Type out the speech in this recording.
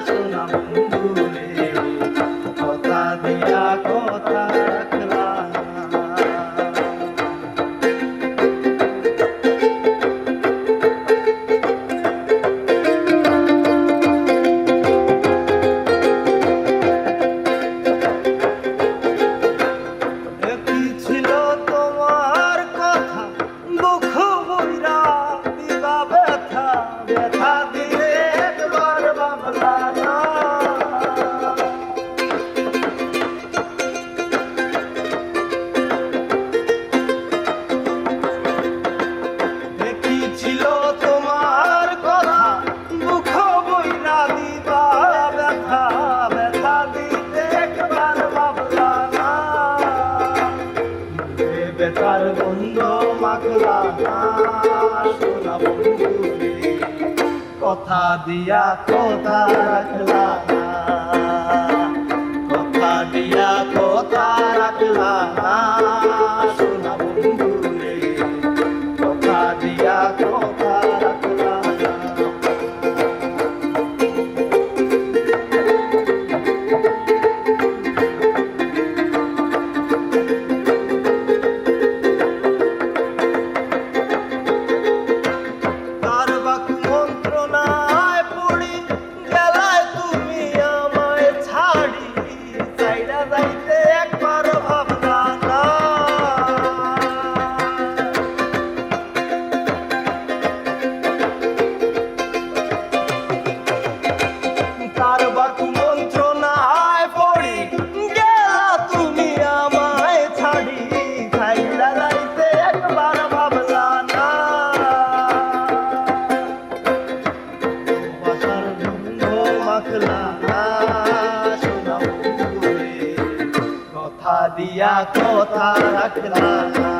সোনা বন্ধু রে, কথা দিয়া কথা রাখলা না। কি ছিল তোমার কথা দুঃখ বইরা দিবা ব্যথা, ব্যথা দিয়ে একবার ভাবলা না। কি ছিল তোমার কথা দুঃখ বইরা দিবা ব্যথা, ব্যথা দিতে একবার ভাবলা না। বেতার বন্ধ মাখলা না সোনা বন্ধু রে, কথা দিয়া কথা রাখলা না। কথা দিয়া কথা রাখলা না সোনা বন্ধু রে, কথা দিয়া কথা রাখলা না। কার বাক মন্ত্রণায় পড়ি গেলায় তুমি আমায় ছাড়ি, চাইরা যাইতে একবার ভাবলা না। কার বাক মন্ত্রণায় পড়ি গেলা তুমি আমায় ছাড়ি, চাইরা যাইতে একবার ভাবলা না। বাসার বন্ধ মাখলা না সোনা বন্ধু রে, কথা দিয়া কথা রাখলা না।